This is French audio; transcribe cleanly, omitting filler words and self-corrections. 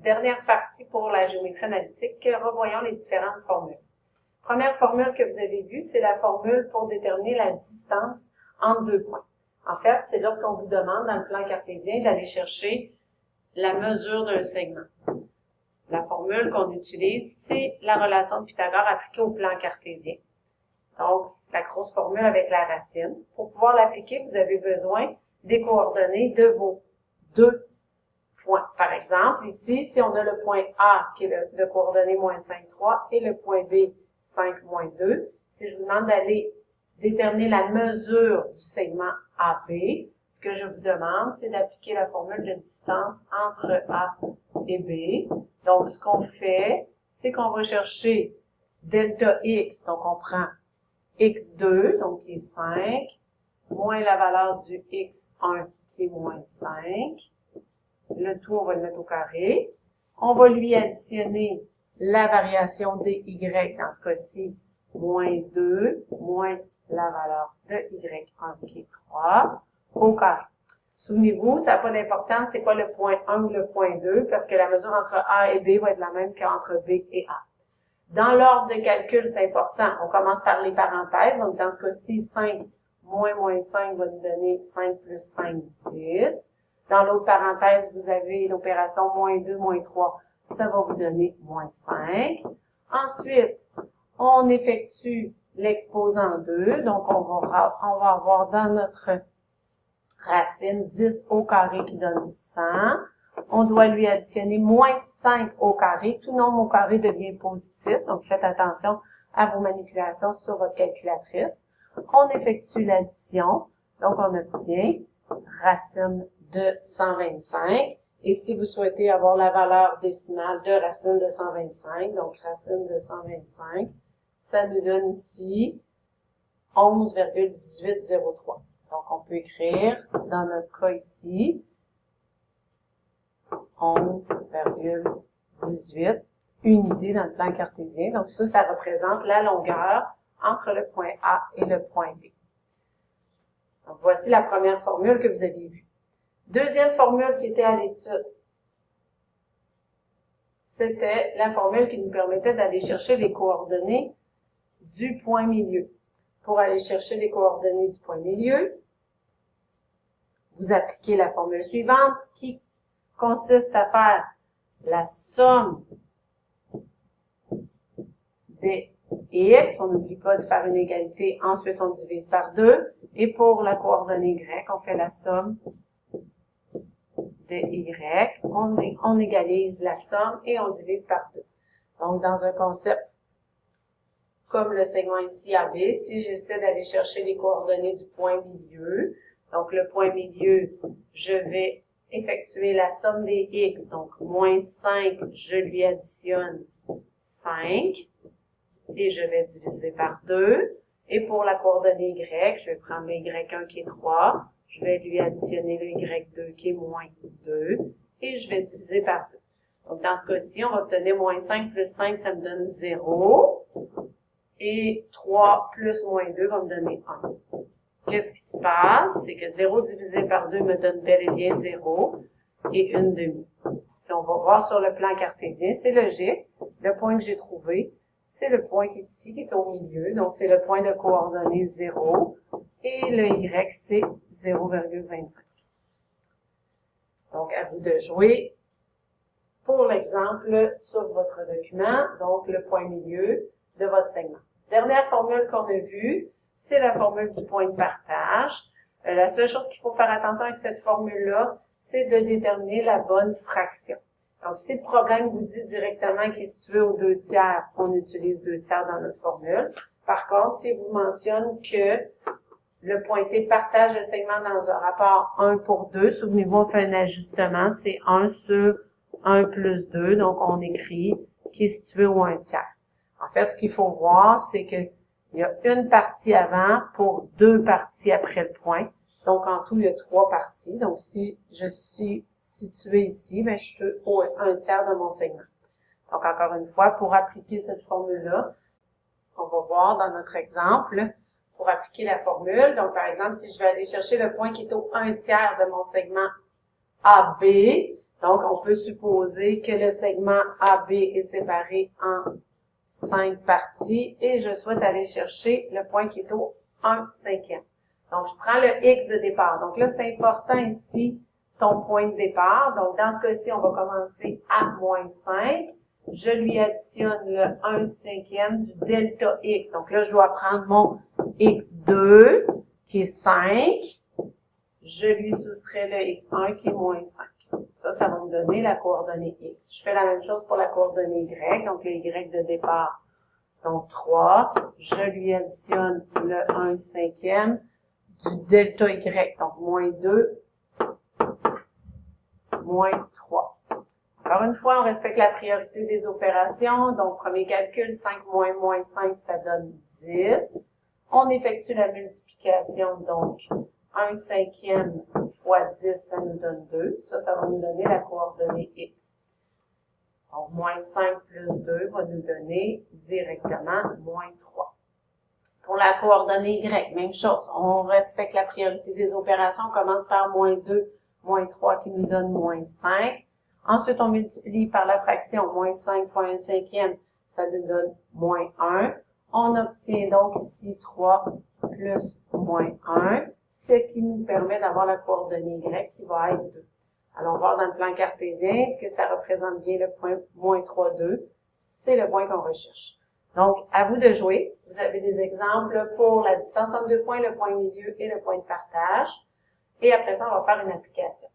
Dernière partie pour la géométrie analytique, revoyons les différentes formules. Première formule que vous avez vue, c'est la formule pour déterminer la distance entre deux points. En fait, c'est lorsqu'on vous demande dans le plan cartésien d'aller chercher la mesure d'un segment. La formule qu'on utilise, c'est la relation de Pythagore appliquée au plan cartésien. Donc, la grosse formule avec la racine. Pour pouvoir l'appliquer, vous avez besoin des coordonnées de vos deux points. Par exemple, ici, si on a le point A qui est de coordonnées moins 5, 3 et le point B, 5, moins 2, si je vous demande d'aller déterminer la mesure du segment AB, ce que je vous demande, c'est d'appliquer la formule de distance entre A et B. Donc, ce qu'on fait, c'est qu'on va chercher delta X, donc on prend X2, donc qui est 5, moins la valeur du X1 qui est moins 5. Le tout, on va le mettre au carré. On va lui additionner la variation dy, dans ce cas-ci, moins 2, moins la valeur de y1 qui est 3, au carré. Souvenez-vous, ça n'a pas d'importance c'est quoi le point 1 ou le point 2, parce que la mesure entre A et B va être la même qu'entre B et A. Dans l'ordre de calcul, c'est important. On commence par les parenthèses. Donc, dans ce cas-ci, 5 moins 5 va nous donner 5 plus 5, 10. Dans l'autre parenthèse, vous avez l'opération moins 2, moins 3. Ça va vous donner moins 5. Ensuite, on effectue l'exposant 2. Donc, on va avoir dans notre racine 10 au carré qui donne 100. On doit lui additionner moins 5 au carré. Tout nombre au carré devient positif. Donc, faites attention à vos manipulations sur votre calculatrice. On effectue l'addition. Donc, on obtient racine de 125. Et si vous souhaitez avoir la valeur décimale de racine de 125, donc racine de 125, ça nous donne ici 11,1803. Donc, on peut écrire, dans notre cas ici, 11,18 unités dans le plan cartésien. Donc, ça représente la longueur entre le point A et le point B. Donc, voici la première formule que vous aviez vue. Deuxième formule qui était à l'étude, c'était la formule qui nous permettait d'aller chercher les coordonnées du point milieu. Pour aller chercher les coordonnées du point milieu, vous appliquez la formule suivante qui consiste à faire la somme des x, on n'oublie pas de faire une égalité, ensuite on divise par 2, et pour la coordonnée y, on fait la somme de y, on égalise la somme et on divise par 2. Donc, dans un concept comme le segment ici AB, si j'essaie d'aller chercher les coordonnées du point milieu, donc le point milieu, je vais effectuer la somme des x, donc moins 5, je lui additionne 5, et je vais diviser par 2. Et pour la coordonnée y, je vais prendre le y1 qui est 3, je vais lui additionner le y2 qui est moins 2, et je vais diviser par 2. Donc, dans ce cas-ci, on va obtenir moins 5 plus 5, ça me donne 0, et 3 plus moins 2 va me donner 1. Qu'est-ce qui se passe? C'est que 0 divisé par 2 me donne bel et bien 0 et 1/2. Si on va voir sur le plan cartésien, c'est logique. Le point que j'ai trouvé, c'est le point qui est ici, qui est au milieu. Donc, c'est le point de coordonnées 0. Et le y, c'est 0,25. Donc, à vous de jouer pour l'exemple sur votre document. Donc, le point milieu de votre segment. Dernière formule qu'on a vue, c'est la formule du point de partage. La seule chose qu'il faut faire attention avec cette formule-là, c'est de déterminer la bonne fraction. Donc, si le problème vous dit directement qu'il est situé aux 2/3, on utilise 2/3 dans notre formule. Par contre, s'il vous mentionne que le pointé partage le segment dans un rapport 1 pour 2, souvenez-vous, on fait un ajustement, c'est 1 sur 1 plus 2, donc on écrit qui est situé au 1/3. En fait, ce qu'il faut voir, c'est que il y a une partie avant pour 2 parties après le point. Donc, en tout, il y a 3 parties. Donc, si je suis situé ici, ben, je suis au 1/3 de mon segment. Donc, encore une fois, pour appliquer cette formule-là, on va voir dans notre exemple, pour appliquer la formule. Donc, par exemple, si je vais aller chercher le point qui est au 1/3 de mon segment AB, Donc, on peut supposer que le segment AB est séparé en 5 parties et je souhaite aller chercher le point qui est au 1/5. Donc, je prends le X de départ. Donc là, c'est important ici, ton point de départ. Donc, dans ce cas-ci, on va commencer à moins 5. Je lui additionne le 1/5 du delta X. Donc là, je dois prendre mon X2, qui est 5. Je lui soustrais le X1, qui est moins 5. Ça va me donner la coordonnée X. Je fais la même chose pour la coordonnée Y. Donc, le Y de départ, donc 3. Je lui additionne le 1/5 du delta Y, donc moins 2, moins 3. Encore une fois, on respecte la priorité des opérations. Donc, premier calcul, 5 moins moins 5, ça donne 10. On effectue la multiplication, donc 1/5 fois 10, ça nous donne 2. Ça va nous donner la coordonnée X. Donc, moins 5 plus 2 va nous donner directement moins 3. Pour la coordonnée Y, même chose. On respecte la priorité des opérations. On commence par moins 2, moins 3 qui nous donne moins 5. Ensuite, on multiplie par la fraction moins 5 fois 1/5, ça nous donne moins 1. On obtient donc ici 3 plus moins 1, ce qui nous permet d'avoir la coordonnée Y qui va être 2. Alors, on va voir dans le plan cartésien, est-ce que ça représente bien le point moins 3, 2? C'est le point qu'on recherche. Donc, à vous de jouer. Vous avez des exemples pour la distance entre deux points, le point milieu et le point de partage. Et après ça, on va faire une application.